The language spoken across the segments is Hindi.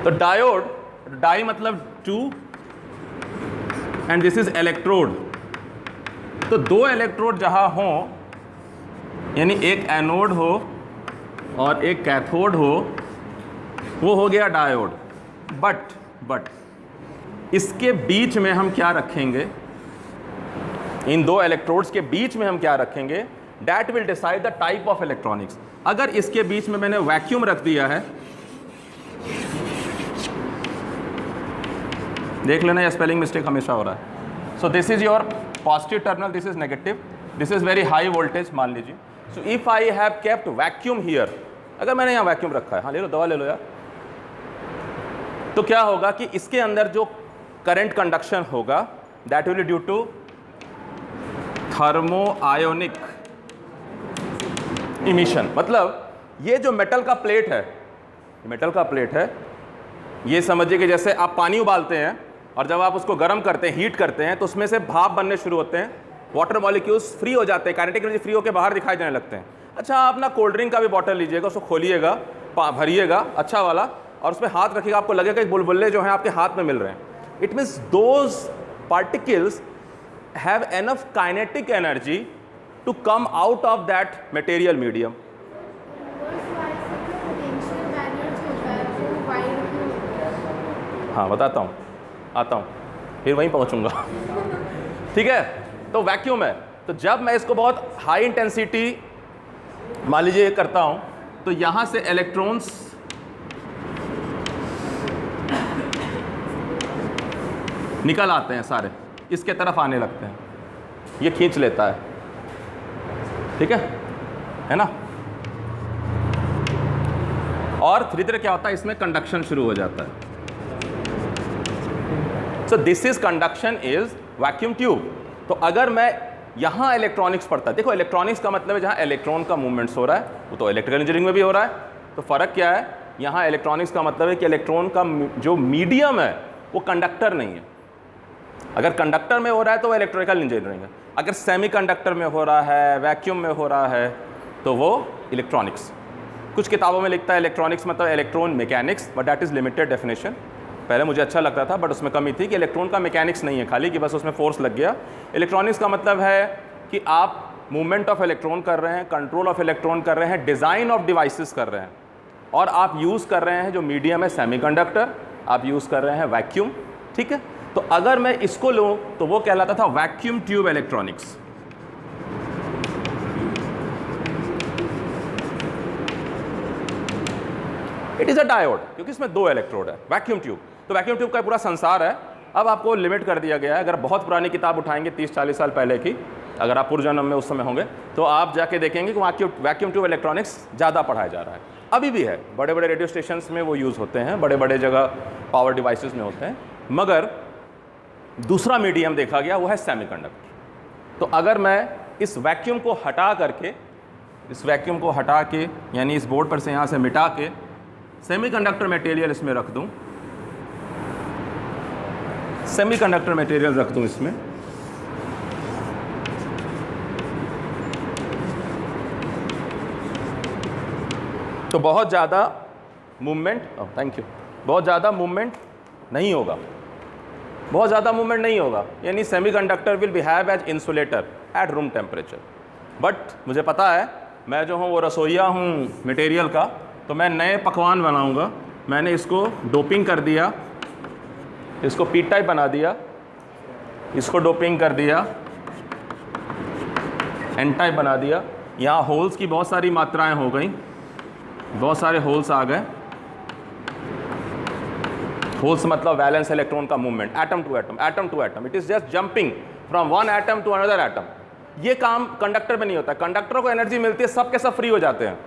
तो डायोड, डाई मतलब two and this is electrode. तो दो इलेक्ट्रोड जहां हो, यानी एक एनोड हो और एक कैथोड हो, वो हो गया डायोड। बट इसके बीच में हम क्या रखेंगे, इन दो इलेक्ट्रोड्स के बीच में हम क्या रखेंगे, that will decide the type of electronics. अगर इसके बीच में मैंने वैक्यूम रख दिया है, देख लेना, ये स्पेलिंग मिस्टेक हमेशा हो रहा है। So this is your positive terminal, this is negative, this is very high voltage मान लीजिए। So if I have kept vacuum here, अगर मैंने यहाँ वैक्यूम रखा है, हाँ ले लो, दवा ले लो यार, तो क्या होगा कि इसके अंदर जो करंट कंडक्शन होगा that will be due to thermo ionic emission. मतलब ये जो मेटल का प्लेट है, मेटल का प्लेट है, ये समझिए कि जैसे आप पानी उबालते हैं और जब आप उसको गर्म करते हैं, हीट करते हैं, तो उसमें से भाप बनने शुरू होते हैं, वाटर मॉलिक्यूल्स फ्री हो जाते हैं, काइनेटिक एनर्जी फ्री होकर बाहर दिखाई देने लगते हैं। अच्छा, आप ना कोल्ड ड्रिंक का भी बॉटल लीजिएगा, उसको खोलिएगा, भरिएगा अच्छा वाला, और उसमें हाथ रखिएगा, आपको लगेगा कि बुलबुले जो हैं आपके हाथ में मिल रहे हैं। It means those particles have enough kinetic energy to come out of that material medium. हाँ बताता हूँ, आता हूँ, फिर वहीं पहुँचूँगा। ठीक है, तो वैक्यूम है, तो जब मैं इसको बहुत हाई इंटेंसिटी मान लीजिए करता हूँ, तो यहाँ से इलेक्ट्रॉन्स निकल आते हैं, सारे इसके तरफ आने लगते हैं, ये खींच लेता है, ठीक है ना। और धीरे धीरे क्या होता है, इसमें कंडक्शन शुरू हो जाता है। So this is conduction is vacuum tube. तो अगर मैं यहाँ इलेक्ट्रॉनिक्स पढ़ता है, देखो इलेक्ट्रॉनिक्स का मतलब है जहाँ इलेक्ट्रॉन का मूवमेंट्स हो रहा है, वो तो इलेक्ट्रिकल इंजीनियरिंग में भी हो रहा है। तो फ़र्क क्या है, यहाँ इलेक्ट्रॉनिक्स का मतलब है कि इलेक्ट्रॉन का जो मीडियम है वो कंडक्टर नहीं है। अगर कंडक्टर में हो रहा है तो वो इलेक्ट्रिकल इंजीनियरिंग है, अगर सेमीकंडक्टर में हो रहा है, वैक्यूम में हो रहा है, तो वो इलेक्ट्रॉनिक्स। कुछ किताबों में लिखता है इलेक्ट्रॉनिक्स मतलब electron mechanics, but that is limited definition. पहले मुझे अच्छा लगता था, बट उसमें कमी थी कि इलेक्ट्रॉन का मैकेनिक्स नहीं है खाली कि बस उसमें फोर्स लग गया। इलेक्ट्रॉनिक्स का मतलब है कि आप मूवमेंट ऑफ इलेक्ट्रॉन कर रहे हैं, कंट्रोल ऑफ इलेक्ट्रॉन कर रहे हैं, डिज़ाइन ऑफ डिवाइसेस कर रहे हैं, और आप यूज़ कर रहे हैं जो मीडियम है सेमीकंडक्टर, आप यूज़ कर रहे हैं वैक्यूम। ठीक है, तो अगर मैं इसको लूँ तो वो कहलाता था vacuum tube electronics. It is a diode, क्योंकि इसमें दो इलेक्ट्रोड है, वैक्यूम ट्यूब। तो वैक्यूम ट्यूब का पूरा संसार है। अब आपको लिमिट कर दिया गया है, अगर बहुत पुरानी किताब उठाएंगे 30-40 साल पहले की, अगर आप पूर्व जन्म में उस समय होंगे, तो आप जाके देखेंगे कि वैक्यूम ट्यूब इलेक्ट्रॉनिक्स ज़्यादा पढ़ाया जा रहा है। अभी भी है, बड़े बड़े रेडियो स्टेशंस में वो यूज़ होते हैं, बड़े बड़े जगह पावर डिवाइसेस में होते हैं, मगर दूसरा मीडियम देखा गया वो है सेमीकंडक्टर। तो अगर मैं इस वैक्यूम को हटा करके, इस वैक्यूम को हटा के, यानी इस बोर्ड पर से यहाँ से मिटा के सेमीकंडक्टर मटेरियल इसमें रख दूँ, सेमीकंडक्टर मटेरियल रख दूँ इसमें, तो बहुत ज़्यादा मूवमेंट, थैंक यू, बहुत ज़्यादा मूवमेंट नहीं होगा, बहुत ज़्यादा मूवमेंट नहीं होगा। यानी semiconductor will behave as insulator at room temperature. But मुझे पता है, मैं जो हूँ वो रसोइया हूँ मटेरियल का, तो मैं नए पकवान बनाऊँगा। मैंने इसको डोपिंग कर दिया, इसको पी टाइप बना दिया, इसको डोपिंग कर दिया, एन टाइप बना दिया। यहाँ होल्स की बहुत सारी मात्राएं हो गई, बहुत सारे होल्स आ गए। होल्स मतलब वैलेंस इलेक्ट्रॉन का movement, atom to atom, atom to atom, it is just jumping from one atom to another atom. ये काम कंडक्टर में नहीं होता। कंडक्टर को एनर्जी मिलती है, सब के सब फ्री हो जाते हैं।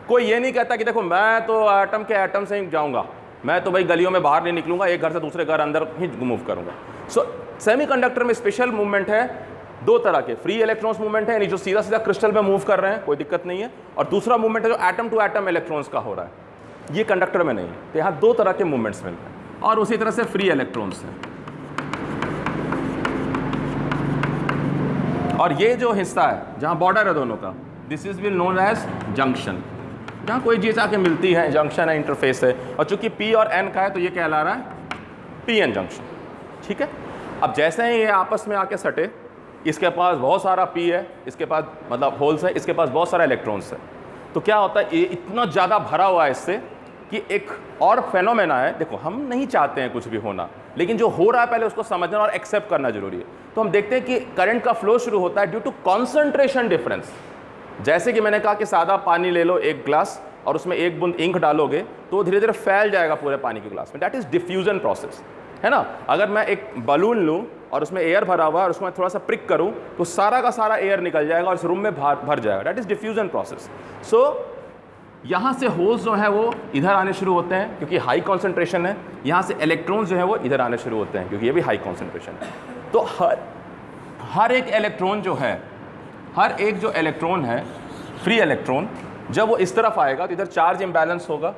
कोई ये नहीं कहता कि देखो मैं तो एटम के एटम से ही जाऊंगा, मैं तो भाई गलियों में बाहर नहीं निकलूंगा, एक घर से दूसरे घर अंदर ही मूव करूंगा। सो सेमीकंडक्टर में स्पेशल मूवमेंट है दो तरह के, फ्री इलेक्ट्रॉन्स मूवमेंट है, यानी जो सीधा सीधा क्रिस्टल में मूव कर रहे हैं, कोई दिक्कत नहीं है, और दूसरा मूवमेंट है जो एटम टू एटम इलेक्ट्रॉन्स का हो रहा है, ये कंडक्टर में नहीं है। तो यहाँ दो तरह के मूवमेंट्स मिलते हैं, और उसी तरह से फ्री इलेक्ट्रॉन्स हैं। और ये जो हिस्सा है जहाँ बॉर्डर है दोनों का, this is will known as junction. जहाँ कोई चीज़ आके मिलती है, जंक्शन है, इंटरफेस है, और चूंकि P और N का है तो ये कहला रहा है PN जंक्शन, ठीक है। अब जैसे ही ये आपस में आके सटे, इसके पास बहुत सारा P है, इसके पास मतलब होल्स है, इसके पास बहुत सारा इलेक्ट्रॉन्स है, तो क्या होता है, ये इतना ज़्यादा भरा हुआ है इससे कि एक और फेनोमेना है। देखो हम नहीं चाहते हैं कुछ भी होना, लेकिन जो हो रहा है पहले उसको समझना और एक्सेप्ट करना जरूरी है। तो हम देखते हैं कि करंट का फ्लो शुरू होता है ड्यू टू कॉन्सेंट्रेशन डिफरेंस। जैसे कि मैंने कहा कि सादा पानी ले लो एक ग्लास और उसमें एक बूंद इंक डालोगे तो धीरे धीरे फैल जाएगा पूरे पानी के ग्लास में, दैट इज डिफ्यूजन प्रोसेस, है ना। अगर मैं एक बलून लूँ और उसमें एयर भरा हुआ और उसमें थोड़ा सा प्रिक करूँ तो सारा का सारा एयर निकल जाएगा और इस रूम में भर जाएगा, दैट इज डिफ्यूजन प्रोसेस। सो यहाँ से होल्स जो है वो इधर आने शुरू होते हैं क्योंकि हाई कॉन्सेंट्रेशन है, यहाँ से इलेक्ट्रॉन्स जो है वो इधर आने शुरू होते हैं क्योंकि ये भी हाई कॉन्सेंट्रेशन है। तो हर एक इलेक्ट्रॉन जो है, हर एक जो इलेक्ट्रॉन है, फ्री इलेक्ट्रॉन, जब वो इस तरफ आएगा तो इधर चार्ज इम्बैलेंस होगा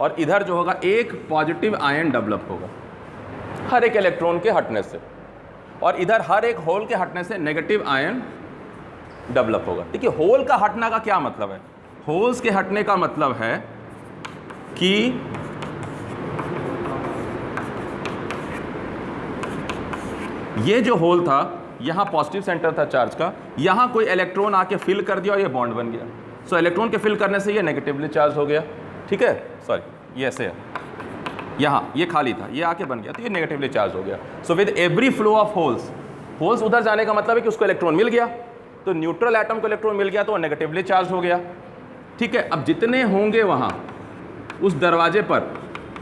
और इधर जो होगा एक पॉजिटिव आयन डेवलप होगा हर एक इलेक्ट्रॉन के हटने से, और इधर हर एक होल के हटने से नेगेटिव आयन डेवलप होगा। देखिए होल का हटना का क्या मतलब है, होल्स के हटने का मतलब है कि ये जो होल था यहाँ पॉजिटिव सेंटर था चार्ज का, यहाँ कोई इलेक्ट्रॉन आके फिल कर दिया और ये बॉन्ड बन गया। सो इलेक्ट्रॉन के फिल करने से ये नेगेटिवली चार्ज हो गया, ठीक है, सॉरी ये ऐसे है, यहाँ ये खाली था, ये आके बन गया तो ये नेगेटिवली चार्ज हो गया। So with every flow of holes, holes उधर जाने का मतलब है कि उसको इलेक्ट्रॉन मिल गया, तो न्यूट्रल एटम को इलेक्ट्रॉन मिल गया तो वो नेगेटिवली चार्ज हो गया, ठीक है। अब जितने होंगे वहाँ उस दरवाजे पर,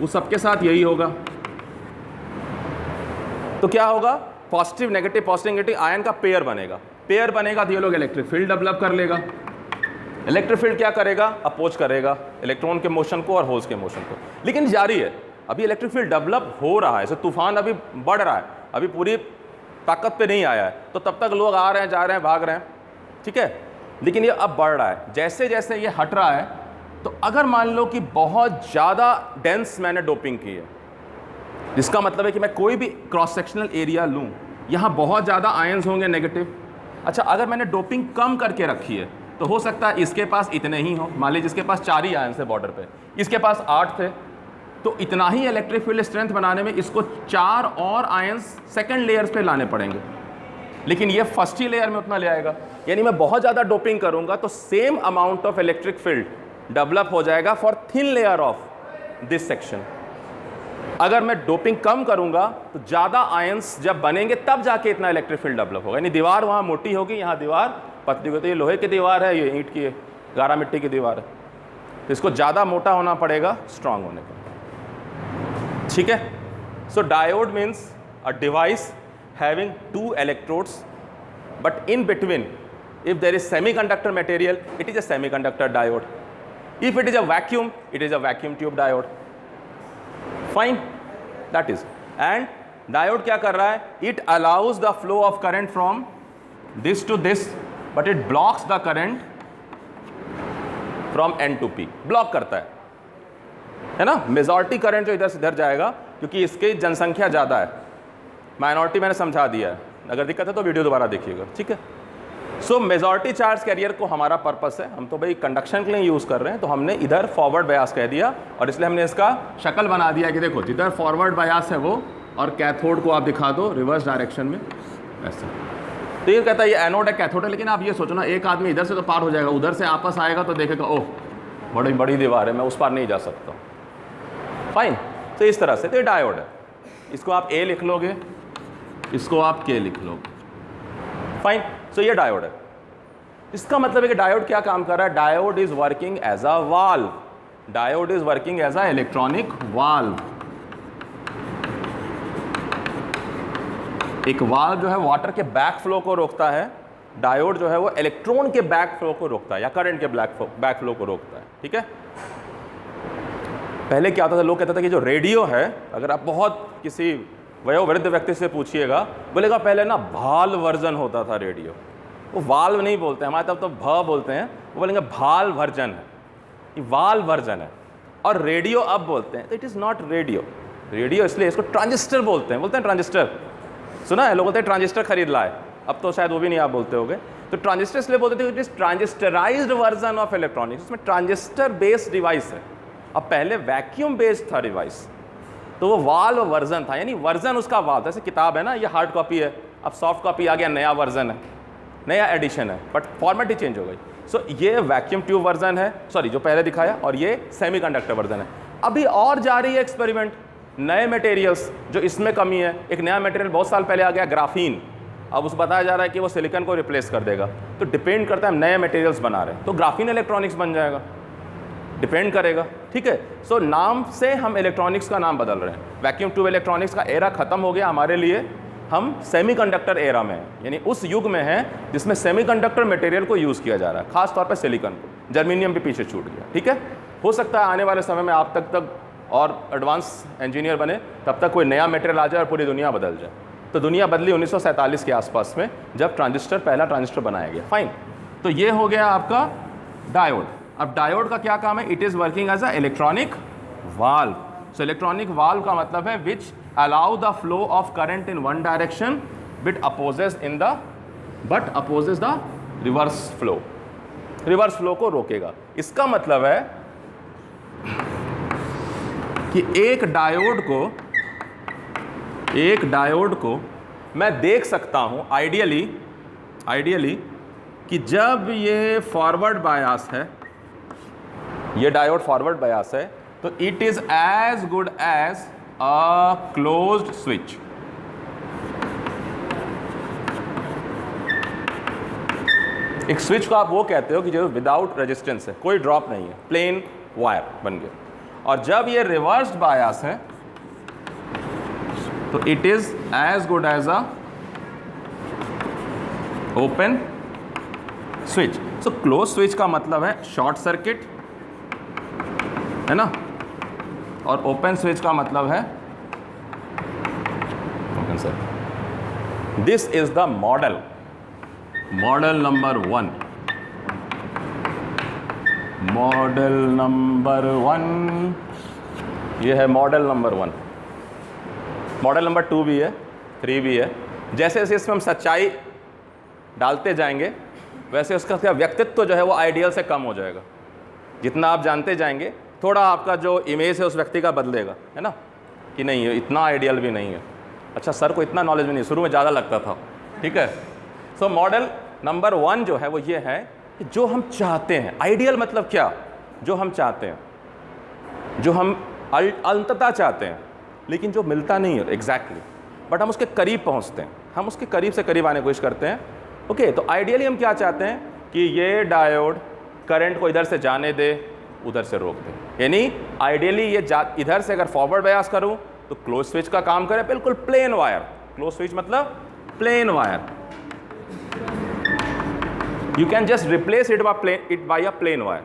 उस सबके साथ यही होगा, तो क्या होगा, पॉजिटिव नेगेटिव आयन का पेयर बनेगा, पेयर बनेगा तो ये लोग इलेक्ट्रिक फील्ड डेवलप कर लेगा। इलेक्ट्रिक फील्ड क्या करेगा, अपोज करेगा इलेक्ट्रॉन के मोशन को और होल्स के मोशन को, लेकिन जारी है, अभी इलेक्ट्रिक फील्ड डेवलप हो रहा है, तूफान अभी बढ़ रहा है, अभी पूरी ताकत पे नहीं आया है, तो तब तक लोग आ रहे हैं, जा रहे हैं, भाग रहे हैं, ठीक है, लेकिन ये अब बढ़ रहा है। जैसे जैसे ये हट रहा है, तो अगर मान लो कि बहुत ज़्यादा डेंस मैंने डोपिंग की है, जिसका मतलब है कि मैं कोई भी क्रॉस सेक्शनल एरिया लूँ, यहाँ बहुत ज़्यादा आयंस होंगे नेगेटिव। अच्छा, अगर मैंने डोपिंग कम करके रखी है तो हो सकता है इसके पास इतने ही हो, मान लीजिए इसके पास 4 ही आयंस है बॉर्डर पे, इसके पास 8 थे, तो इतना ही इलेक्ट्रिक फील्ड स्ट्रेंथ बनाने में इसको 4 और आयंस सेकेंड लेयर्स पे लाने पड़ेंगे, लेकिन ये फर्स्ट ही लेयर में उतना ले आएगा। यानी मैं बहुत ज़्यादा डोपिंग करूँगा तो same amount of electric field develop हो जाएगा for thin layer of this section. अगर मैं डोपिंग कम करूँगा तो ज़्यादा आयंस जब बनेंगे तब जाके इतना इलेक्ट्रिक फील्ड डेवलप होगा। यानी दीवार वहाँ मोटी होगी, यहाँ दीवार पतली होगी, तो ये लोहे की दीवार है, ये ईंट की है, गारा मिट्टी की दीवार है, तो इसको ज़्यादा मोटा होना पड़ेगा स्ट्रांग होने का, ठीक है। So diode means a device having 2 electrodes, but in between, if there is semiconductor material, it is a semiconductor diode. If it is a vacuum, it is a vacuum tube diode. Fine, that is. And diode क्या कर रहा है? It allows the flow of current from this to this, but it blocks the current from N to P. Block करता है ना? मेजॉरिटी करंट जो इधर से इधर जाएगा क्योंकि इसकी जनसंख्या ज़्यादा है, माइनॉरिटी मैंने समझा दिया है, अगर दिक्कत है तो वीडियो दोबारा देखिएगा, ठीक है। सो मेजॉरिटी चार्ज कैरियर को हमारा पर्पस है, हम तो भाई कंडक्शन के लिए यूज़ कर रहे हैं, तो हमने इधर फॉरवर्ड बायस कह दिया और इसलिए हमने इसका शक्ल बना दिया कि देखो जिधर फॉरवर्ड बायस है वो, और कैथोड को आप दिखा दो रिवर्स डायरेक्शन में ऐसे। तो ये कहता है ये एनोड है कैथोड है, लेकिन आप ये सोचो ना, एक आदमी इधर से तो पार हो जाएगा, उधर से आपस आएगा तो देखेगा ओह बड़ी बड़ी दीवार है, मैं उस पार नहीं जा सकता। फाइन, तो इस तरह से तो ये डायोड है, इसको आप ए लिख लोगे, इसको आप के लिख लोगे, फाइन। सो ये डायोड है। इसका मतलब है कि डायोड क्या काम कर रहा है, diode is working as a valve, diode is working as a electronic valve. एक वाल्व जो है वाटर के बैक फ्लो को रोकता है, डायोड जो है वो इलेक्ट्रॉन के बैक फ्लो को रोकता है या करंट के बैक फ्लो को रोकता है, ठीक है। पहले क्या होता था, लोग कहते थे कि जो रेडियो है, अगर आप बहुत किसी वयोवृद्ध व्यक्ति से पूछिएगा, बोलेगा पहले ना भाल वर्जन होता था रेडियो, वो वाल्व नहीं बोलते हैं, हमारे तब तो भ बोलते हैं, वो बोलेंगे भाल वर्जन है, ये वाल वर्जन है, और रेडियो अब बोलते हैं, तो it is not radio. Radio इसलिए इसको ट्रांजिस्टर बोलते हैं ट्रांजिस्टर, सुना है लोग बोलते हैं ट्रांजिस्टर खरीद लाए, अब तो शायद वो भी नहीं आप बोलते होगे। तो ट्रांजिस्टर इसलिए बोलते थे it is transistorized version of electronics, इसमें ट्रांजिस्टर बेस्ड डिवाइस है। अब पहले वैक्यूम बेस्ड था डिवाइस, तो वो वाल्व वर्जन था, यानी वर्जन उसका वाल्व, जैसे किताब है ना, ये हार्ड कॉपी है, अब सॉफ्ट कॉपी आ गया, नया वर्जन है, नया एडिशन है, बट फॉर्मेट ही चेंज हो गई। सो ये वैक्यूम ट्यूब वर्जन है, सॉरी जो पहले दिखाया, और ये सेमीकंडक्टर वर्जन है। अभी और जा रही है एक्सपेरिमेंट, नए मटेरियल्स, जो इसमें कमी है। एक नया मटेरियल बहुत साल पहले आ गया, ग्राफीन, अब उस बताया जा रहा है कि वो सिलिकॉन को रिप्लेस कर देगा। तो डिपेंड करता है, हम नए मटेरियल्स बना रहे हैं तो ग्राफीन इलेक्ट्रॉनिक्स बन जाएगा, डिपेंड करेगा, ठीक है। सो नाम से हम इलेक्ट्रॉनिक्स का नाम बदल रहे हैं। वैक्यूम ट्यूब इलेक्ट्रॉनिक्स का एरा खत्म हो गया हमारे लिए, हम सेमीकंडक्टर एरा में हैं, यानी उस युग में हैं जिसमें सेमीकंडक्टर मटेरियल को यूज़ किया जा रहा है, खास तौर पे सिलिकॉन को। जर्मेनियम भी पीछे छूट गया, ठीक है। हो सकता है आने वाले समय में आप तक और एडवांस इंजीनियर बने, तब तक कोई नया मटेरियल आ जाए और पूरी दुनिया बदल जाए। तो दुनिया बदली 1947 के आसपास में, जब पहला ट्रांजिस्टर बनाया गया। फाइन, तो ये हो गया आपका डायोड। अब डायोड का क्या काम है? It is working as a electronic valve. So electronic valve का मतलब है which allow the flow of current in one direction but opposes the reverse flow. Reverse flow को रोकेगा। इसका मतलब है कि एक डायोड को मैं देख सकता हूं आइडियली कि जब ये फॉरवर्ड बायस है, ये डायोड फॉरवर्ड बायस है, तो it is as good as a closed switch. एक स्विच को आप वो कहते हो कि जो विदाउट रेजिस्टेंस है, कोई ड्रॉप नहीं है, प्लेन वायर बन गया। और जब ये रिवर्स्ड बायस है तो it is as good as a open switch. So close switch का मतलब है शॉर्ट सर्किट, है ना, और ओपन स्विच का मतलब है open circuit. This is the model number 1। Model number 1, ये है मॉडल नंबर 1। मॉडल नंबर 2 भी है, 3 भी है। जैसे जैसे इसमें हम सच्चाई डालते जाएंगे, वैसे उसका क्या व्यक्तित्व जो है वो आइडियल से कम हो जाएगा। जितना आप जानते जाएंगे, थोड़ा आपका जो इमेज है उस व्यक्ति का बदलेगा, है ना, कि नहीं इतना आइडियल भी नहीं है। अच्छा, सर को इतना नॉलेज भी नहीं, शुरू में ज़्यादा लगता था, ठीक है। सो मॉडल नंबर 1 जो है वो ये है कि जो हम चाहते हैं, आइडियल मतलब क्या, जो हम चाहते हैं, जो हम अंततः चाहते हैं, लेकिन जो मिलता नहीं है एग्जैक्टली, बट हम उसके करीब पहुंचते हैं, हम उसके करीब से करीब आने की कोशिश करते हैं। ओके, तो आइडियली हम क्या चाहते हैं कि ये डायोड करंट को इधर से जाने दे, उधर से रोक दे। यानी आइडियली ये इधर से अगर फॉरवर्ड बायस करूं तो क्लोज स्विच का काम करे, बिल्कुल प्लेन वायर। क्लोज स्विच मतलब plain wire. You can just replace it by a plain wire.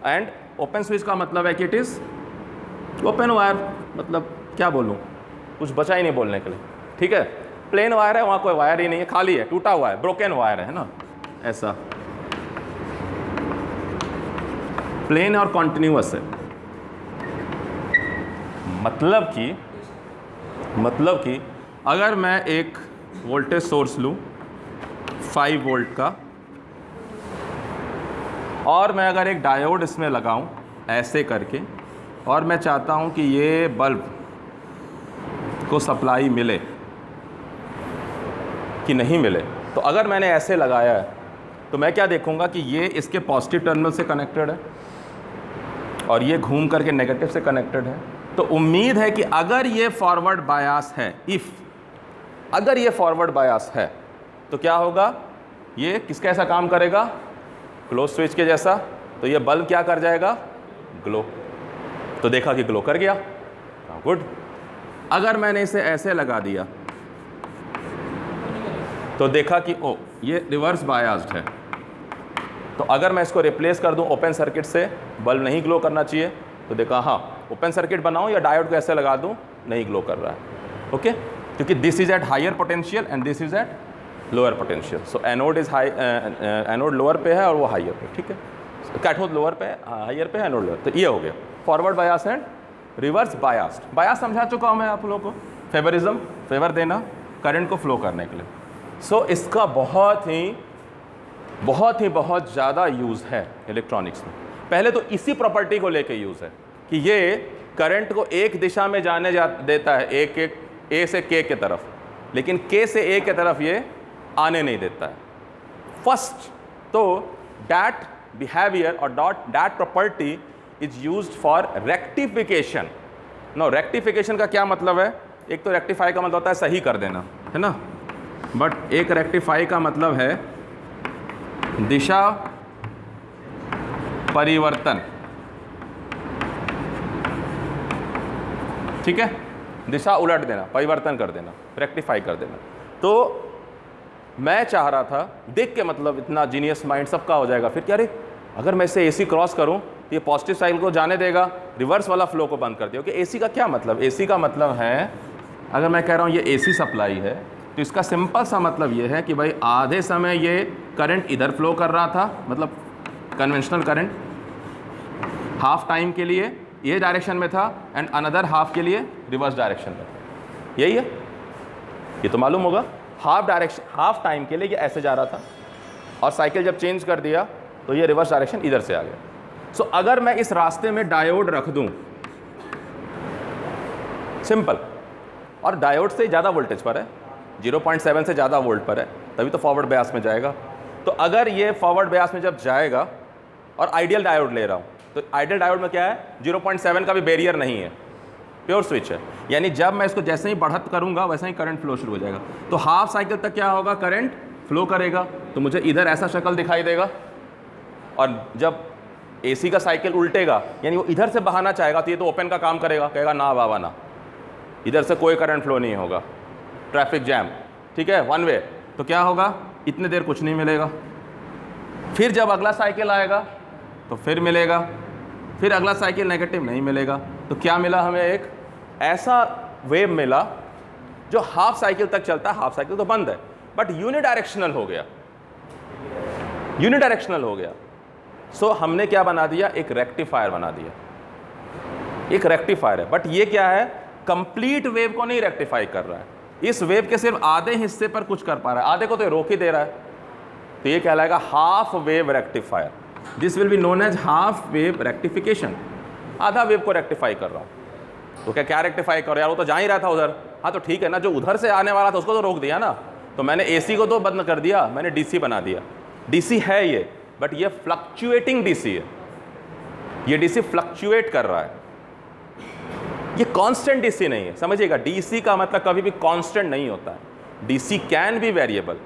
And open switch का मतलब है कि इट इज ओपन वायर। मतलब क्या बोलूं, कुछ बचा ही नहीं बोलने के लिए, ठीक है। प्लेन वायर है, वहां कोई वायर ही नहीं है, खाली है, टूटा हुआ है, ब्रोकन वायर है ना, ऐसा प्लेन और कॉन्टिन्यूअस है। मतलब कि अगर मैं एक वोल्टेज सोर्स लूं 5 वोल्ट का, और मैं अगर एक डायोड इसमें लगाऊं ऐसे करके, और मैं चाहता हूं कि ये बल्ब को सप्लाई मिले कि नहीं मिले, तो अगर मैंने ऐसे लगाया है तो मैं क्या देखूंगा कि ये इसके पॉजिटिव टर्मिनल से कनेक्टेड है और ये घूम करके नेगेटिव से कनेक्टेड है। तो उम्मीद है कि अगर ये फॉरवर्ड बायस है, अगर ये फॉरवर्ड बायस है, तो क्या होगा, ये किसका ऐसा काम करेगा, क्लोज स्विच के जैसा। तो ये बल्ब क्या कर जाएगा, ग्लो। तो देखा कि ग्लो कर गया, गुड। अगर मैंने इसे ऐसे लगा दिया तो देखा कि ओ ये रिवर्स बायस्ड है। तो अगर मैं इसको रिप्लेस कर दूं ओपन सर्किट से, बल्ब नहीं ग्लो करना चाहिए, तो देखा हाँ ओपन सर्किट बनाऊं या डायोड को ऐसे लगा दूं, नहीं ग्लो कर रहा है। ओके, क्योंकि this is at higher potential and this is at lower potential. So anode is high, anode lower पे है और वो हाइयर पे, ठीक है। कैथोड लोअर पे, हाइयर पे, एनोड लोअर। तो ये हो गया forward bias and reverse biased. Bias समझा चुका हूँ मैं आप लोगों को, फेवरिज्म, फेवर देना करंट को फ्लो करने के लिए। सो इसका बहुत ही बहुत ज़्यादा यूज़ है इलेक्ट्रॉनिक्स में। पहले तो इसी प्रॉपर्टी को लेके यूज़ है कि ये करंट को एक दिशा में जाने देता है, एक ए से के की तरफ, लेकिन के से ए की तरफ ये आने नहीं देता है। फर्स्ट तो दैट बिहेवियर और that property is used for rectification. No, rectification का क्या मतलब है? एक तो रेक्टिफाई का मतलब होता है सही कर देना, है ना, बट एक रेक्टिफाई का मतलब है दिशा परिवर्तन। ठीक है, दिशा उलट देना, परिवर्तन कर देना, रेक्टिफाई कर देना। तो मैं चाह रहा था देख के, मतलब इतना जीनियस माइंड सबका हो जाएगा फिर, क्या अरे अगर मैं इसे एसी क्रॉस करूं तो ये पॉजिटिव साइकिल को जाने देगा, रिवर्स वाला फ्लो को बंद कर दिया। क्योंकि एसी का क्या मतलब? एसी का मतलब है, अगर मैं कह रहा हूं ये एसी सप्लाई है तो इसका सिंपल सा मतलब ये है कि भाई आधे समय ये करंट इधर फ्लो कर रहा था, मतलब कन्वेंशनल करंट, हाफ टाइम के लिए ये डायरेक्शन में था एंड अनदर हाफ के लिए रिवर्स डायरेक्शन में। यही है, ये तो मालूम होगा। हाफ टाइम के लिए ये ऐसे जा रहा था और साइकिल जब चेंज कर दिया तो ये रिवर्स डायरेक्शन इधर से आ गया। सो अगर मैं इस रास्ते में डायोड रख दूं, सिंपल, और डायोड से ज़्यादा वोल्टेज पर है, 0.7 से ज़्यादा वोल्ट पर है, तभी तो फॉरवर्ड बयास में जाएगा। तो अगर ये फॉरवर्ड बयास में जब जाएगा, और आइडियल डायोड ले रहा हूँ, तो आइडियल डायोड में क्या है? 0.7 का भी बैरियर नहीं है, प्योर स्विच है। यानी जब मैं इसको जैसे ही बढ़त करूंगा वैसे ही करंट फ्लो शुरू हो जाएगा। तो हाफ साइकिल तक क्या होगा? करंट फ्लो करेगा, तो मुझे इधर ऐसा शक्ल दिखाई देगा। और जब एसी का साइकिल उल्टेगा, यानी वो इधर से बहाना चाहेगा, तो ये तो ओपन का काम करेगा, कहेगा ना बाबा ना, इधर से कोई करंट फ्लो नहीं होगा, ट्रैफिक जैम, ठीक है, वन वे। तो क्या होगा? इतने देर कुछ नहीं मिलेगा। फिर जब अगला साइकिल आएगा तो फिर मिलेगा, फिर अगला साइकिल नेगेटिव नहीं मिलेगा। तो क्या मिला हमें? एक ऐसा वेव मिला जो हाफ साइकिल तक चलता है। हाफ साइकिल तो बंद है, बट यूनिडायरेक्शनल हो गया, यूनिडायरेक्शनल हो गया। सो हमने क्या बना दिया? एक रेक्टिफायर बना दिया। एक रेक्टिफायर है, बट ये क्या है? कंप्लीट वेव को नहीं रेक्टिफाई कर रहा है, इस वेव के सिर्फ आधे हिस्से पर कुछ कर पा रहा है, आधे को तो रोक ही दे रहा है। तो ये कहलाएगा half wave rectifier. This will be known as half wave rectification. आधा वेव को रेक्टिफाई कर रहा हूँ। तो क्या रेक्टिफाई कर रहा है यार? वो तो जा ही रहा था उधर। हाँ तो ठीक है ना, जो उधर से आने वाला था उसको तो रोक दिया ना। तो मैंने एसी को तो बंद कर दिया, मैंने डीसी बना दिया। डीसी है ये, बट ये फ्लक्चुएटिंग डीसी है। ये डीसी फ्लक्चुएट कर रहा है, ये कांस्टेंट डीसी नहीं है, समझिएगा। डीसी का मतलब कभी भी कांस्टेंट नहीं होता है। DC can be variable,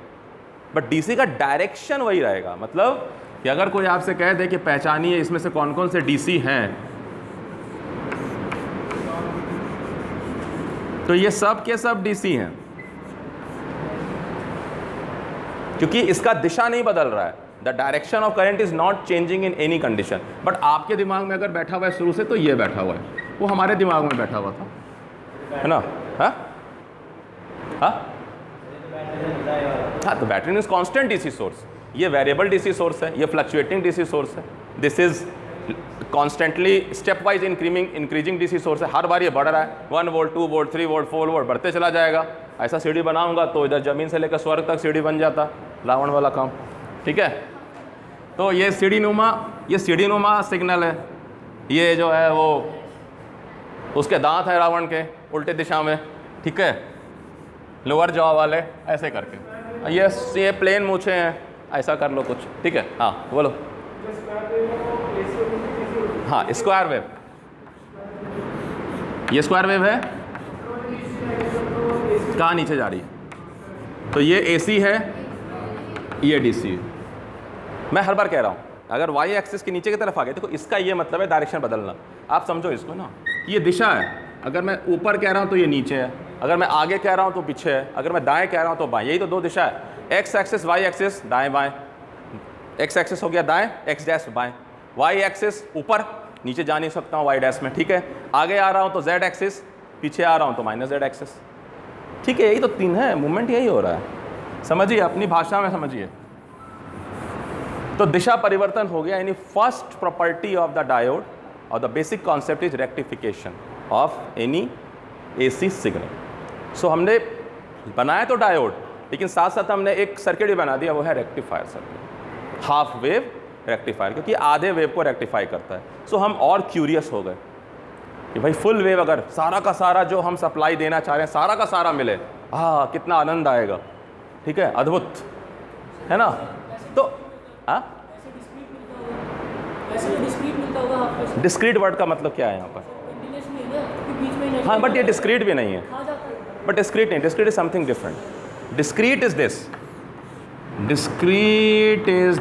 but DC का डायरेक्शन वही रहेगा। मतलब कि अगर कोई आपसे कह दे कि पहचानिए इसमें से कौन कौन से डीसी हैं, तो ये सब के सब डीसी हैं, क्योंकि इसका दिशा नहीं बदल रहा है। The direction of current is not changing in any condition. But आपके दिमाग में अगर बैठा हुआ है शुरू से, तो ये बैठा हुआ है, वो हमारे दिमाग में बैठा हुआ था, है ना? हाँ हाँ, तो battery is constant DC source, ये वेरिएबल डीसी सोर्स है, ये फ्लक्चुएटिंग डीसी सोर्स है। This is constantly step wise increasing DC source है। हर बार ये बढ़ रहा है, 1 वोल्ट 2 वोल्ट 3 वोल्ट 4 वोल्ट बढ़ते चला जाएगा। ऐसा सीढ़ी बनाऊंगा तो इधर जमीन से लेकर स्वर्ग तक सीढ़ी बन जाता, रावण वाला काम, ठीक है। तो ये सीढ़ी नुमा सिग्नल है। ये जो है वो उसके दांत है रावण के उल्टे दिशा में, ठीक है, लोअर जॉ वाले, ऐसे करके। ये प्लेन मूछे हैं, ऐसा कर लो कुछ, ठीक है। हाँ बोलो। हाँ, स्क्वायर वेव, ये स्क्वायर वेव है, कहाँ नीचे जा रही है। तो ये एसी है, ये डीसी है। मैं हर बार कह रहा हूँ, अगर वाई एक्सिस के नीचे की तरफ आ गए, देखो इसका ये मतलब है डायरेक्शन बदलना। आप समझो इसको ना, ये दिशा है। अगर मैं ऊपर कह रहा हूँ तो ये नीचे है, अगर मैं आगे कह रहा हूँ तो पीछे है, अगर मैं दाएं कह रहा हूँ तो बाएं। यही तो दो दिशा है, एक्स एक्सिस वाई एक्सिस, दाएं बाएं। एक्स एक्सिस हो गया दाएं, एक्स डैश बाएं। वाई एक्सिस ऊपर, नीचे जा नहीं सकता हूँ वाई डैश में, ठीक है। आगे आ रहा हूँ तो जेड एक्सिस, पीछे आ रहा हूँ तो माइनस जेड एक्सिस, ठीक है। यही तो तीन है, मूवमेंट यही हो रहा है, समझिए, अपनी भाषा में समझिए। तो दिशा परिवर्तन हो गया, यानी first property of the diode और the basic concept is rectification of any AC signal. So हमने बनाया तो डायोड, लेकिन साथ साथ हमने एक सर्किट भी बना दिया, वो है rectifier circuit. Half wave rectifier, क्योंकि आधे वेव को रेक्टिफाई करता है। सो हम और क्यूरियस हो गए कि भाई फुल वेव अगर सारा का सारा जो हम सप्लाई देना चाह रहे हैं सारा का सारा मिले, हाँ कितना आनंद आएगा, ठीक है, अद्भुत है ना। तो डिस्क्रीट वर्ड का मतलब क्या है यहाँ पर? हाँ बट ये डिस्क्रीट भी नहीं है, बट डिस्क्रीट नहीं, discrete is something different. Discrete is this, discrete is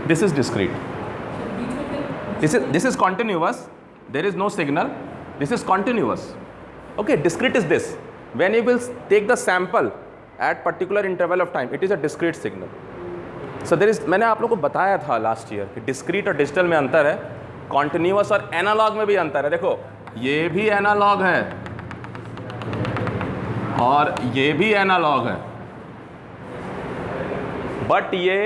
this is discrete, this is continuous, there is no signal, this is continuous, okay. Discrete is this, when you will take the sample at particular interval of time, it is a discrete signal. So there is, मैंने आप लोगों को बताया था लास्ट ईयर कि डिस्क्रीट और डिजिटल में अंतर है, कॉन्टिन्यूअस और एनालॉग में भी अंतर है। देखो ये भी एनालॉग है और ये भी एनालॉग है, बट ये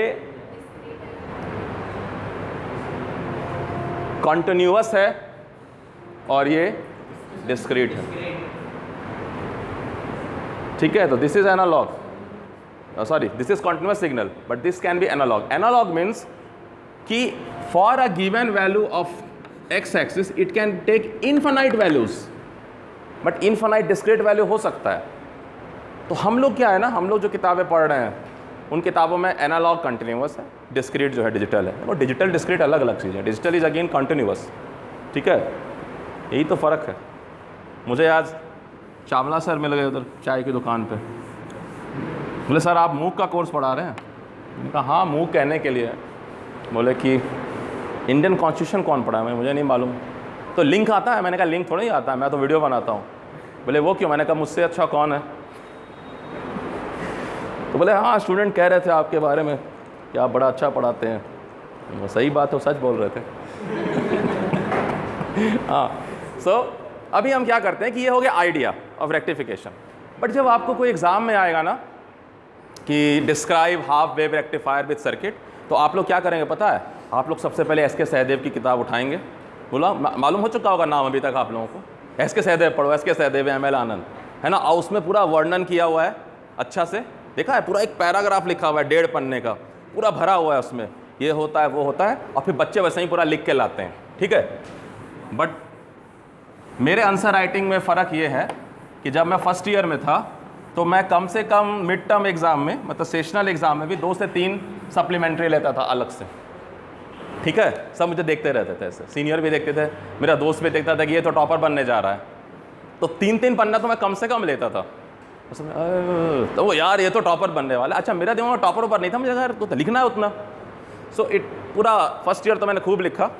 कॉन्टिन्यूअस है और ये डिस्क्रीट है, ठीक है। तो this is analogue, sorry this is continuous signal but this can be analogue. Analogue means कि for a given value of x axis it can take infinite values, but infinite discrete value हो सकता है। तो हम लोग क्या है ना, हम लोग जो किताबें पढ़ रहे हैं उन किताबों में एनालॉग कंटिन्यूअस है, डिस्क्रीट जो है डिजिटल है। और डिजिटल डिस्क्रीट अलग अलग चीज़ है, डिजिटल इज अगेन कंटिन्यूअस, ठीक है, यही तो फ़र्क है। मुझे आज चावला सर मिल गए उधर चाय की दुकान पे, बोले सर आप मूक का कोर्स पढ़ा रहे हैं? मैंने कहा हाँ मूक कहने के लिए। बोले कि इंडियन कॉन्स्टिट्यूशन कौन पढ़ा है? मुझे नहीं मालूम। तो लिंक आता है? मैंने कहा लिंक थोड़ा ही आता है, मैं तो वीडियो बनाता हूँ। बोले वो क्यों? मैंने कहा मुझसे अच्छा कौन है? तो बोले हाँ स्टूडेंट कह रहे थे आपके बारे में कि आप बड़ा अच्छा पढ़ाते हैं। सही बात है, सच बोल रहे थे। हाँ सो अभी हम क्या करते हैं कि ये हो गया आइडिया ऑफ रेक्टिफिकेशन। बट जब आपको कोई एग्ज़ाम में आएगा ना कि describe half wave rectifier with circuit, तो आप लोग क्या करेंगे पता है? आप लोग सबसे पहले एस के सहदेव की किताब उठाएंगे। बोला मालूम हो चुका होगा नाम अभी तक आप लोगों को, एस के सहदेव पढ़ो, एस के सहदेव ML आनंद है ना, और उसमें पूरा वर्णन किया हुआ है, अच्छा से देखा है, पूरा एक पैराग्राफ लिखा हुआ है 1.5 पन्ने का, पूरा भरा हुआ है उसमें, ये होता है वो होता है, और फिर बच्चे वैसे ही पूरा लिख के लाते हैं, ठीक है। बट मेरे आंसर राइटिंग में फ़र्क ये है कि जब मैं फर्स्ट ईयर में था तो मैं कम से कम मिड टर्म एग्ज़ाम में, मतलब सेशनल एग्ज़ाम में भी 2 से 3 सप्लीमेंट्री लेता था अलग से, ठीक है। सब मुझे देखते रहते थे, ऐसे सीनियर भी देखते थे, मेरा दोस्त भी देखता था कि ये तो टॉपर बनने जा रहा है, तो 3-3 पन्ना तो मैं कम से कम लेता था। तो वो यार ये तो टॉपर बनने वाला। अच्छा मेरा दिमाग में टॉपर ऊपर नहीं था, मुझे यार तो लिखना है उतना। सो इट पूरा फर्स्ट ईयर तो मैंने खूब लिखा।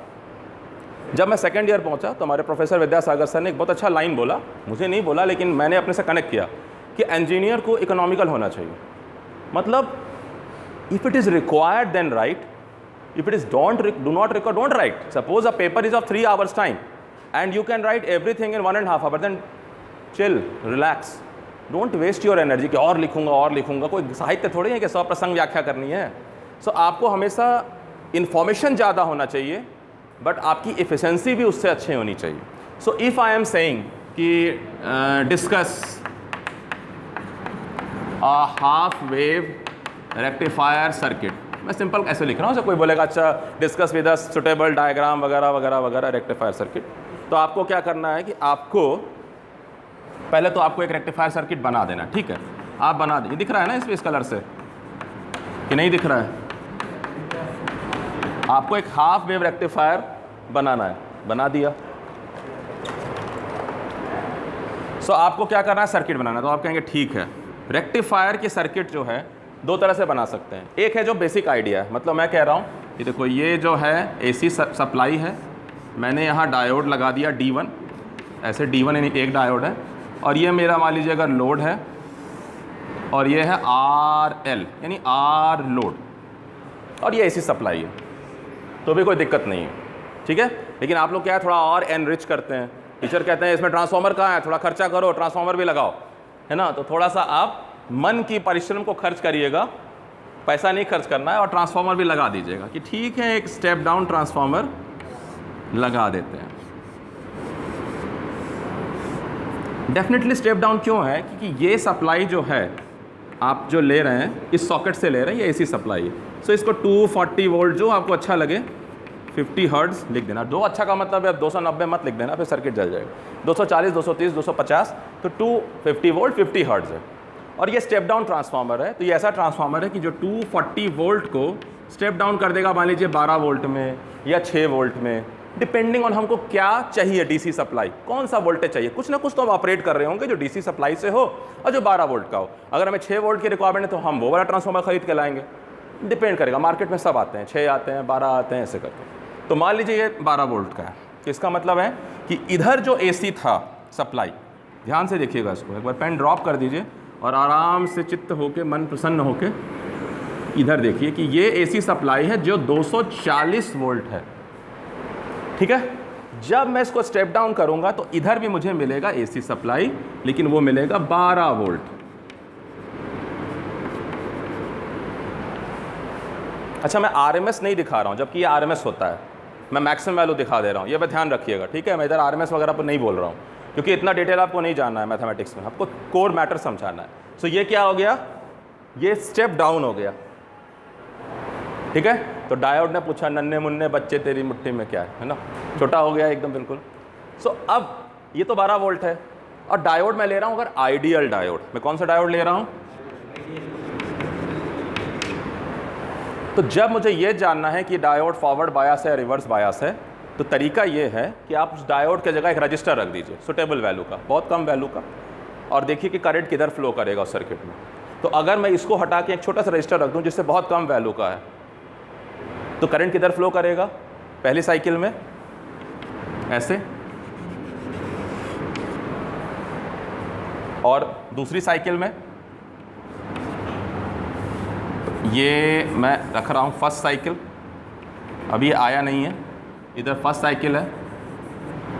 जब मैं सेकंड ईयर पहुंचा तो हमारे प्रोफेसर विद्यासागर सर ने एक बहुत अच्छा लाइन बोला, मुझे नहीं बोला लेकिन मैंने अपने से कनेक्ट किया, कि इंजीनियर को इकोनॉमिकल होना चाहिए। मतलब if it is required then write, if it is do not require don't write. Suppose a paper is of 3 hours time and you can write everything in 1.5 hour, then chill, relax, don't waste your energy कि और लिखूंगा। कोई साहित्य थोड़ी है कि 100 प्रसंग व्याख्या करनी है। सो आपको हमेशा इन्फॉर्मेशन ज़्यादा होना चाहिए, बट आपकी एफिशिएंसी भी उससे अच्छी होनी चाहिए। So if I am saying कि discuss half wave rectifier circuit, मैं सिंपल ऐसे लिख रहा हूँ। कोई बोलेगा अच्छा discuss with a suitable diagram वगैरह वगैरह वगैरह रेक्टिफायर सर्किट, तो आपको क्या करना है कि आपको पहले तो आपको एक रेक्टिफायर सर्किट बना देना, ठीक है। आप बना दीजिए, दिख रहा है ना इस कलर से कि नहीं दिख रहा है? आपको एक हाफ वेव रेक्टिफायर बनाना है, बना दिया। सो आपको क्या करना है? सर्किट बनाना है। तो आप कहेंगे ठीक है, रेक्टिफायर की सर्किट जो है 2 तरह से बना सकते हैं। एक है जो बेसिक आइडिया है, मतलब मैं कह रहा हूँ कि देखो ये जो है AC सप्लाई है, मैंने यहाँ डायोड लगा दिया D1, ऐसे D1 यानी एक डायोड है, और ये मेरा मान लीजिए अगर लोड है, और ये है RL यानी R लोड, और ये AC सप्लाई है, तो भी कोई दिक्कत नहीं है, ठीक है। लेकिन आप लोग क्या है थोड़ा और एनरिच करते हैं। टीचर कहते हैं इसमें ट्रांसफार्मर कहाँ है, थोड़ा खर्चा करो, ट्रांसफार्मर भी लगाओ, है ना। तो थोड़ा सा आप मन की परिश्रम को खर्च करिएगा, पैसा नहीं खर्च करना है, और ट्रांसफार्मर भी लगा दीजिएगा कि ठीक है एक स्टेप डाउन ट्रांसफार्मर लगा देते हैं। डेफिनेटली स्टेप डाउन क्यों है? क्योंकि ये सप्लाई जो है आप जो ले रहे हैं इस सॉकेट से ले रहे हैं, ये AC सप्लाई है। सो इसको 240 वोल्ट जो आपको अच्छा लगे, 50 हर्ट्ज लिख देना। दो अच्छा का मतलब है 290 मत लिख देना, फिर सर्किट जल जाएगा। 240, 230, 250, तो 250 वोल्ट 50 हर्ट्ज है। और ये स्टेप डाउन ट्रांसफार्मर है, तो ये ऐसा ट्रांसफार्मर है कि जो 240 वोल्ट को स्टेप डाउन कर देगा, मान लीजिए 12 वोल्ट में या 6 वोल्ट में, डिपेंडिंग ऑन हमको क्या चाहिए DC सप्लाई, कौन सा वोल्टेज चाहिए। कुछ ना कुछ तो हम ऑपरेट कर रहे होंगे जो DC सप्लाई से हो और जो 12 वोल्ट का हो। अगर हमें 6 वोल्ट की रिक्वायरमेंट है तो हम वो वाला ट्रांसफार्मर खरीद के लाएंगे, डिपेंड करेगा। मार्केट में सब आते हैं, 6 आते हैं, 12 आते हैं, ऐसे करके। तो मान लीजिए ये 12 वोल्ट का है, तो इसका मतलब है कि इधर जो AC था सप्लाई, ध्यान से देखिएगा इसको, एक बार पेन ड्रॉप कर दीजिए और आराम से चित्त होके, मन प्रसन्न होके इधर देखिए कि ये AC सप्लाई है जो 240 वोल्ट है, ठीक है। जब मैं इसको स्टेप डाउन करूंगा तो इधर भी मुझे मिलेगा AC सप्लाई, लेकिन वो मिलेगा 12 वोल्ट। अच्छा, मैं RMS नहीं दिखा रहा हूं, जबकि ये RMS होता है, मैं मैक्सिमम वैल्यू दिखा दे रहा हूं, ये ध्यान रखिएगा, ठीक है। मैं इधर RMS वगैरह पर नहीं बोल रहा हूं, क्योंकि इतना डिटेल आपको नहीं जानना है मैथमेटिक्स में, आपको कोर मैटर समझाना है। सो ये क्या हो गया, ये स्टेप डाउन हो गया, ठीक है। तो डायोड ने पूछा, नन्हे मुन्ने बच्चे तेरी मुट्ठी में क्या है ना, छोटा हो गया एकदम बिल्कुल। सो अब ये तो 12 वोल्ट है, और डायोड मैं ले रहा हूं अगर आइडियल डायोड, मैं कौन सा डायोड ले रहा हूं। तो जब मुझे ये जानना है कि डायोड फॉरवर्ड बायस है या रिवर्स बायस है, तो तरीका ये है कि आप उस डायोड के जगह एक रजिस्टर रख दीजिए सुटेबल वैल्यू का, बहुत कम वैल्यू का, और देखिए कि करंट किधर फ्लो करेगा उस सर्किट में। तो अगर मैं इसको हटा के एक छोटा सा रजिस्टर रख दूं जिससे बहुत कम वैल्यू का है, तो करंट किधर फ्लो करेगा, पहली साइकिल में ऐसे, और दूसरी साइकिल में ये मैं रख रहा हूँ फर्स्ट साइकिल, अभी आया नहीं है, इधर फर्स्ट साइकिल है,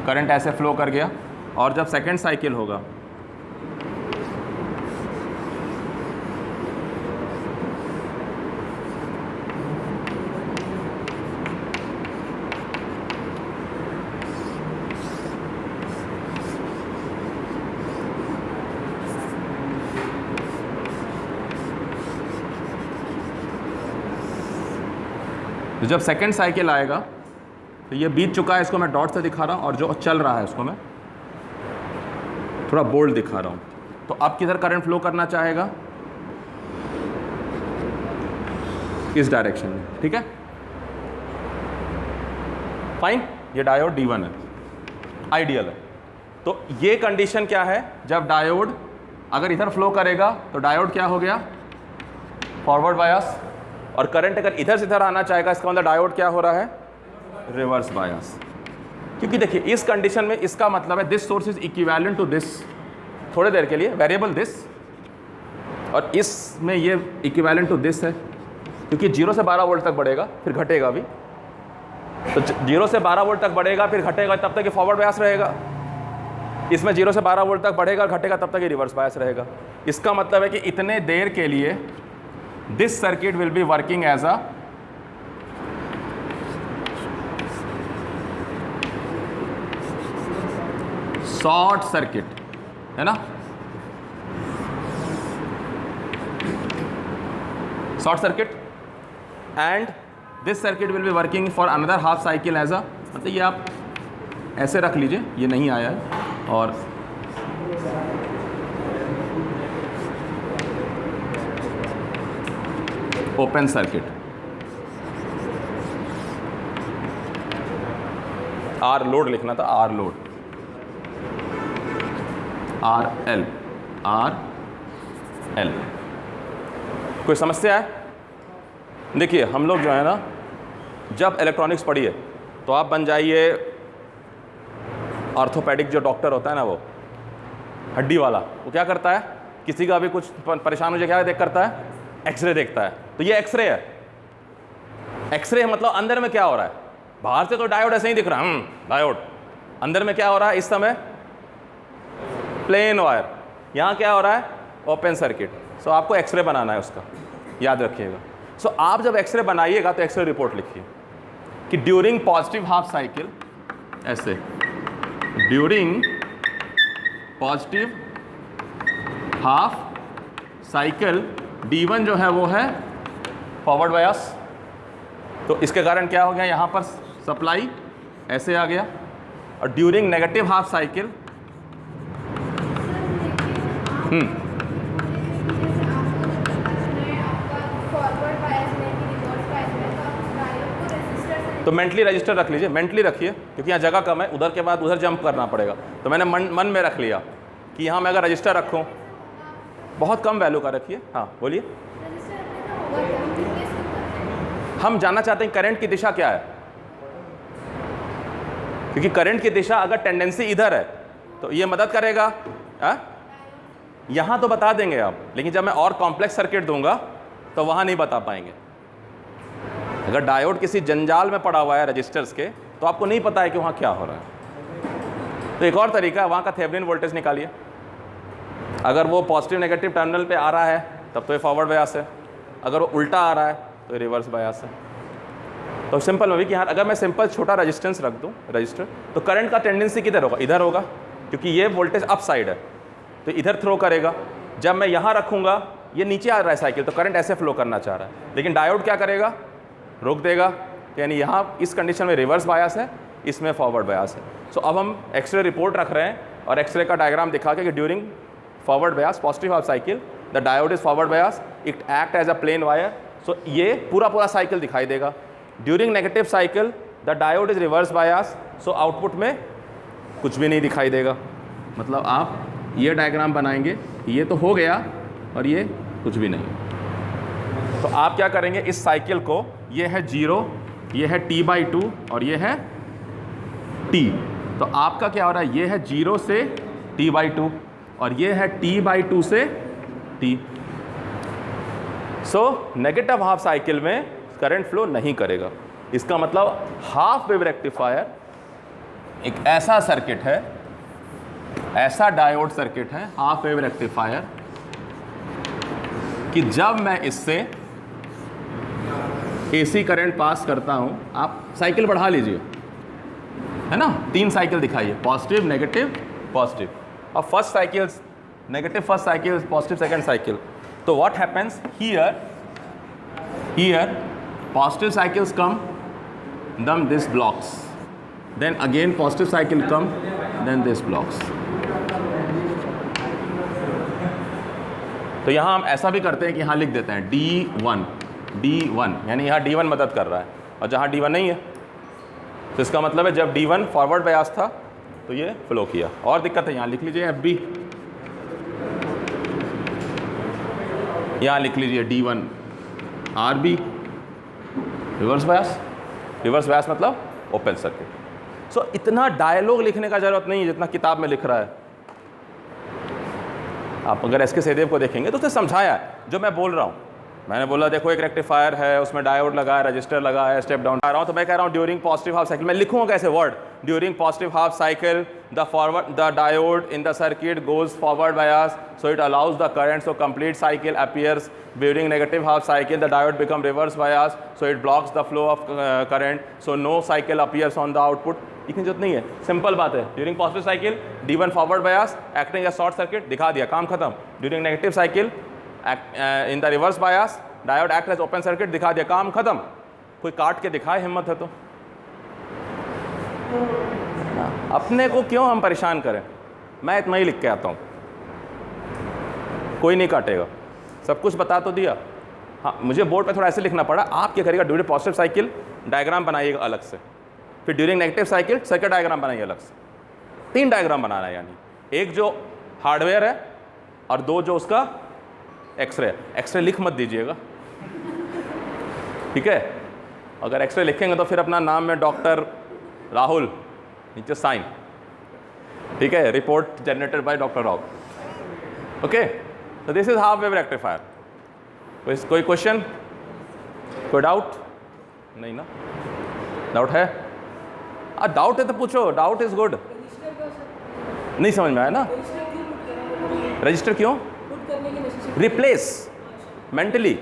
करंट ऐसे फ्लो कर गया। और जब सेकंड साइकिल होगा तो जब सेकंड साइकिल आएगा तो ये बीत चुका है, इसको मैं डॉट से दिखा रहा हूँ, और जो चल रहा है उसको मैं थोड़ा बोल्ड दिखा रहा हूँ। तो अब किधर करंट फ्लो करना चाहेगा, इस डायरेक्शन में, ठीक है, फाइन। ये डायोड D1 है, आइडियल है। तो ये कंडीशन क्या है, जब डायोड अगर इधर फ्लो करेगा तो डायोड क्या हो गया, फॉरवर्ड बायस, और करंट अगर इधर से इधर आना चाहेगा, इसका मतलब डायोड क्या हो रहा है, रिवर्स बायस। क्योंकि देखिए इस कंडीशन में इसका मतलब है this source is equivalent to this, थोड़ी देर के लिए वेरिएबल दिस, और इसमें ये इक्विवेलेंट टू दिस है, क्योंकि 0 से 12 वोल्ट तक बढ़ेगा फिर घटेगा भी। तो 0 से 12 वोल्ट तक बढ़ेगा फिर घटेगा, तब तक ये फॉरवर्ड बायस रहेगा। इसमें 0 से 12 वोल्ट तक बढ़ेगा और घटेगा, तब तक ये रिवर्स बायस रहेगा। इसका मतलब है कि इतने देर के लिए this circuit will be working as a short circuit, है ना, short circuit, and this circuit will be working for another half cycle as a, मतलब ये आप ऐसे रख लीजिए, ये नहीं आया है, और ओपन सर्किट, आर लोड लिखना था, आर लोड, RL, RL। कोई समस्या है? देखिए हम लोग जो है ना, जब इलेक्ट्रॉनिक्स पढ़िए तो आप बन जाइए ऑर्थोपेडिक, जो डॉक्टर होता है ना, वो हड्डी वाला, वो क्या करता है, किसी का भी कुछ परेशान हो जाए क्या देख करता है, एक्सरे देखता है। तो ये एक्सरे है, एक्सरे मतलब अंदर में क्या हो रहा है, बाहर से तो डायोड ऐसे ही दिख रहा है, डायोड, अंदर में क्या हो रहा है, इस समय प्लेन वायर, यहाँ क्या हो रहा है, ओपन सर्किट। सो आपको एक्सरे बनाना है उसका, याद रखिएगा। सो आप जब एक्सरे बनाइएगा तो एक्सरे रिपोर्ट लिखिए कि ड्यूरिंग पॉजिटिव हाफ साइकिल, ऐसे during positive half cycle D1 जो है वो है फॉरवर्ड बायस। तो इसके कारण क्या हो गया, यहाँ पर सप्लाई ऐसे आ गया, और ड्यूरिंग नेगेटिव हाफ साइकिल तो मेंटली रजिस्टर रख लीजिए, मेंटली रखिए, क्योंकि यहाँ जगह कम है, उधर के बाद उधर जंप करना पड़ेगा। तो मैंने मन में रख लिया कि यहाँ मैं अगर रजिस्टर रखूँ, बहुत कम वैल्यू का रखिए। हाँ बोलिए। हम जानना चाहते हैं करंट की दिशा क्या है, क्योंकि करंट की दिशा अगर टेंडेंसी इधर है तो ये मदद करेगा। यहाँ तो बता देंगे आप, लेकिन जब मैं और कॉम्प्लेक्स सर्किट दूंगा तो वहाँ नहीं बता पाएंगे। अगर डायोड किसी जंजाल में पड़ा हुआ है रजिस्टर्स के, तो आपको नहीं पता है कि वहाँ क्या हो रहा है। तो एक और तरीका है, वहाँ का थेवेनिन वोल्टेज निकालिए। अगर वो पॉजिटिव नेगेटिव टर्मिनल पे आ रहा है तब तो ये फॉरवर्ड बायस है, अगर वो उल्टा आ रहा है तो ये रिवर्स बायस है। तो सिंपल में भी कि हाँ, अगर मैं सिंपल छोटा रेजिस्टेंस रख दूँ रजिस्टर, तो करंट का टेंडेंसी किधर होगा, इधर होगा, क्योंकि ये वोल्टेज अप साइड है तो इधर थ्रो करेगा। जब मैं यहाँ रखूँगा, ये नीचे आ रहा है साइकिल, तो करंट ऐसे फ्लो करना चाह रहा है, लेकिन डायोड क्या करेगा, रोक देगा। यानी यहाँ इस कंडीशन में रिवर्स बायस है, इसमें फॉरवर्ड बायस है। सो अब हम एक्सरे रिपोर्ट रख रहे हैं और एक्सरे का डायग्राम दिखा के कि during forward bias positive half cycle the diode is forward bias, it act as a plain wire. So ये पूरा साइकिल दिखाई देगा। During negative cycle the diode is reverse bias, so output में कुछ भी नहीं दिखाई देगा। मतलब आप ये डायग्राम बनाएंगे, ये तो हो गया और ये कुछ भी नहीं। तो आप क्या करेंगे, इस साइकिल को, ये है 0, ये है T/2 और ये है T। तो आपका क्या हो रहा है, ये है 0 से T/2 और ये है T/2 से T। So negative half cycle में करंट फ्लो नहीं करेगा। इसका मतलब हाफ वेव रेक्टिफायर एक ऐसा सर्किट है, ऐसा डायोड सर्किट है, हाफ वेव रेक्टिफायर, कि जब मैं इससे AC करंट पास करता हूं, आप साइकिल बढ़ा लीजिए, है ना, 3 साइकिल दिखाइए, पॉजिटिव नेगेटिव पॉजिटिव, और first cycle negative, first cycle positive second cycle. तो what happens here positive cycles come, then this blocks, then again positive cycle come, then this blocks। तो यहाँ हम ऐसा भी करते हैं कि यहाँ लिख देते हैं D1, यानी यहाँ D1 मदद कर रहा है, और जहाँ D1 नहीं है तो इसका मतलब है जब D1 फॉरवर्ड बायस था तो ये फ्लो किया। और दिक्कत है, यहाँ लिख लीजिए FB, यहाँ लिख लीजिए D1 RB, reverse bias. Reverse bias मतलब ओपन सर्किट। सो इतना डायलॉग लिखने का जरूरत नहीं है जितना किताब में लिख रहा है। आप अगर एस के सहदेव को देखेंगे तो उसने समझाया जो मैं बोल रहा हूँ। मैंने बोला देखो एक रेक्टिफायर है, उसमें डायोड लगा है, रजिस्टर लगा है, स्टेप डाउन आ रहा हूँ, तो मैं कह रहा हूँ ड्यूरिंग पॉजिटिव हाफ साइकिल, मैं लिखूँगा कैसे word, during positive half cycle the diode in the circuit goes forward bias, so it allows the current, so complete cycle appears. During negative half cycle the diode become reverse bias, so it blocks the flow of current, so no cycle appears on the output. लिखने जरूरत नहीं है, सिंपल बात है। During positive cycle D1 forward bias acting as short circuit, दिखा दिया, काम खत्म। During negative cycle in the reverse bias diode act as open circuit, दिखा दिया, काम खत्म। कोई काट के दिखाए, हिम्मत है तो। अपने को क्यों हम परेशान करें, मैं इतना ही लिख के आता हूँ, कोई नहीं काटेगा, सब कुछ बता तो दिया। हाँ, मुझे बोर्ड पे थोड़ा ऐसे लिखना पड़ा। आप क्या करिएगा, ड्यूरिंग पॉजिटिव साइकिल डायग्राम बनाइएगा अलग से, फिर during negative cycle circuit diagram बनाइए अलग से। 3 डायग्राम बनाना है, यानी एक जो हार्डवेयर है और 2 जो उसका एक्सरे। एक्सरे लिख मत दीजिएगा, ठीक है। अगर एक्सरे लिखेंगे तो फिर अपना नाम में डॉक्टर राहुल, नीचे साइन, ठीक है, report generated by doctor Rao. Okay, तो this is half wave rectifier. कोई क्वेश्चन, कोई डाउट नहीं ना? डाउट है? डाउट है तो पूछो, डाउट इज गुड। नहीं समझ में आया ना? रजिस्टर क्यों रिप्लेस मेंटली?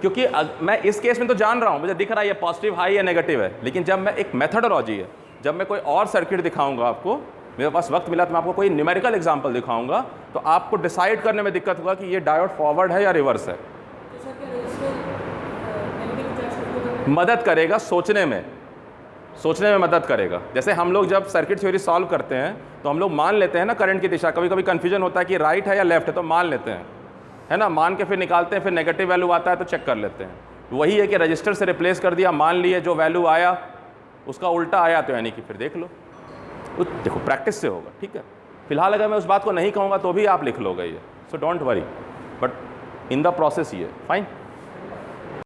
क्योंकि मैं इस केस में तो जान रहा हूं, मुझे दिख रहा है ये पॉजिटिव हाई या नेगेटिव है, लेकिन जब मैं एक मेथडोलॉजी है, जब मैं कोई और सर्किट दिखाऊंगा आपको मेरे पास वक्त मिला तो मैं आपको कोई न्यूमेरिकल एग्जांपल दिखाऊंगा, तो आपको डिसाइड करने में दिक्कत होगा कि ये डायोड फॉरवर्ड है या रिवर्स है। मदद करेगा सोचने में मदद करेगा। जैसे हम लोग जब सर्किट थ्योरी सॉल्व करते हैं तो हम लोग मान लेते हैं ना करंट की दिशा, कभी कभी कन्फ्यूजन होता है कि राइट है या लेफ्ट है, तो मान लेते हैं, है ना, मान के फिर निकालते हैं, फिर नेगेटिव वैल्यू आता है तो चेक कर लेते हैं। वही है कि रजिस्टर से रिप्लेस कर दिया, मान लिए जो वैल्यू आया उसका उल्टा आया, तो यानी कि फिर देख लो, देखो प्रैक्टिस से होगा, ठीक है। फिलहाल अगर मैं उस बात को नहीं कहूँगा तो भी आप लिख लोगे ये, so don't worry, but in the process ये फाइन।